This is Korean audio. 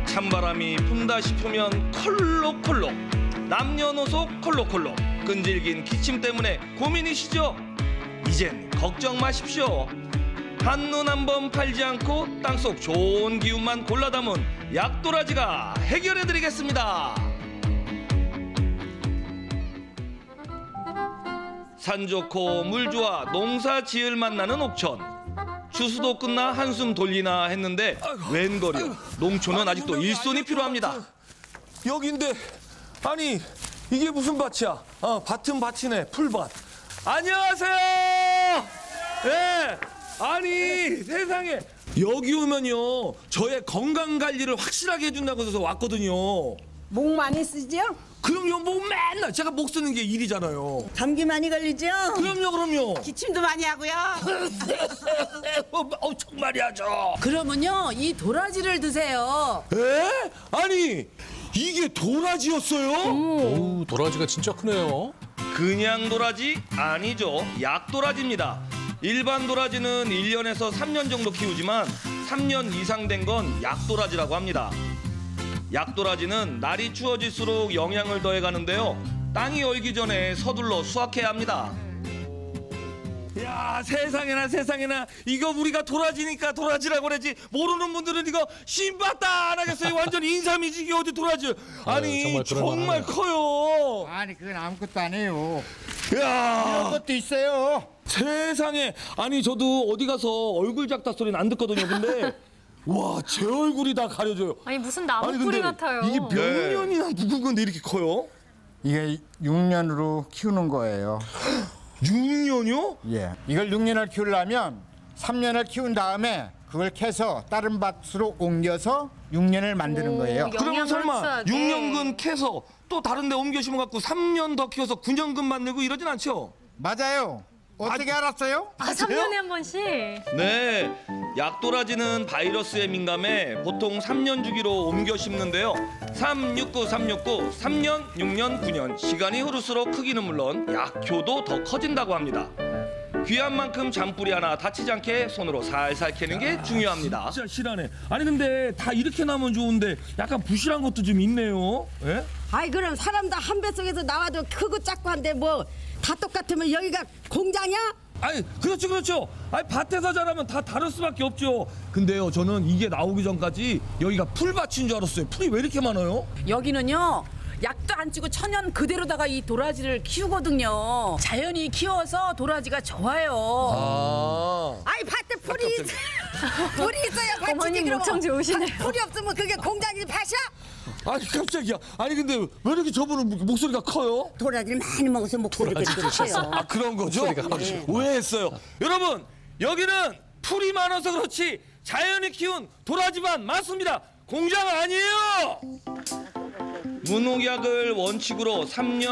찬바람이 분다 싶으면 콜록콜록, 남녀노소 콜록콜록, 끈질긴 기침 때문에 고민이시죠? 이젠 걱정 마십시오. 한눈 한번 팔지 않고 땅속 좋은 기운만 골라 담은 약도라지가 해결해드리겠습니다. 산 좋고 물 좋아 농사 지을 만나는 옥천. 추수도 끝나 한숨 돌리나 했는데 웬걸요, 농촌은 아직도 일손이 필요합니다. 여긴데 아니 이게 무슨 밭이야? 밭은 밭이네, 풀밭. 안녕하세요. 예. 아니 세상에, 여기 오면요 저의 건강 관리를 확실하게 해준다고 해서 왔거든요. 목 많이 쓰죠? 그럼요, 뭐 맨날 제가 목 쓰는 게 일이잖아요. 감기 많이 걸리죠? 그럼요. 기침도 많이 하고요. 정말이야죠. 그러면요 이 도라지를 드세요. 에? 아니 이게 도라지였어요? 오, 도라지가 진짜 크네요. 그냥 도라지 아니죠. 약도라지입니다. 일반 도라지는 1년에서 3년 정도 키우지만 3년 이상 된 건 약도라지라고 합니다. 약도라지는 날이 추워질수록 영양을 더해가는데요. 땅이 얼기 전에 서둘러 수확해야 합니다. 야, 세상에나 이거 우리가 도라지니까 도라지라고 그러지, 모르는 분들은 이거 신봤다 안 하겠어요. 완전 인삼이지 어디 도라지. 아니 정말 커요. 아니 그건 아무것도 아니에요. 야, 이런 것도 있어요. 세상에. 아니 저도 어디 가서 얼굴 작다 소리는 안 듣거든요. 근데 와, 제 얼굴이 다 가려져요. 아니 무슨 나무뿌리 같아요. 이게 몇 년이나 묵은 건데 이렇게 커요? 이게 6년으로 키우는 거예요. 6년이요? 예. 이걸 6년을 키우려면 3년을 키운 다음에 그걸 캐서 다른 밭으로 옮겨서 6년을 만드는 거예요. 그러면 설마 써야 돼. 6년근 캐서 또 다른 데 옮겨 심어 갖고 3년 더 키워서 9년근 만들고 이러진 않죠? 맞아요. 어떻게 알았어요? 3년에 한 번씩. 네, 약도라지는 바이러스에 민감해 보통 3년 주기로 옮겨 심는데요. 369, 3년, 6년, 9년 시간이 흐를수록 크기는 물론 약효도 더 커진다고 합니다. 귀한 만큼 잔뿌리 하나 다치지 않게 손으로 살살 캐는 게 중요합니다. 진짜 실하네. 아니 근데 다 이렇게 나면 좋은데 약간 부실한 것도 좀 있네요. 예? 아이 그럼 사람 다 한 뱃속에서 나와도 크고 작고 한데 뭐 다 똑같으면 여기가 공장이야? 아니 그렇죠. 아니 밭에서 자라면 다 다를 수밖에 없죠. 근데요 저는 이게 나오기 전까지 여기가 풀밭인 줄 알았어요. 풀이 왜 이렇게 많아요? 여기는요 약도 안 치고 천연 그대로다가 이 도라지를 키우거든요. 자연이 키워서 도라지가 좋아요. 아이 밭에 풀이 있어야 밭이지. 어머님 그러면. 목청 좋으시네요. 풀이 없으면 그게 공장이 밭이야? 아니 깜짝이야. 아니 근데 왜 이렇게 저분은 목소리가 커요? 도라지를 많이 먹어서 목소리가 커요. 아 그런 거죠? 오해했어요. 여러분 여기는 풀이 많아서 그렇지 자연이 키운 도라지밭 맞습니다. 공장 아니에요. 무농약을 원칙으로 3년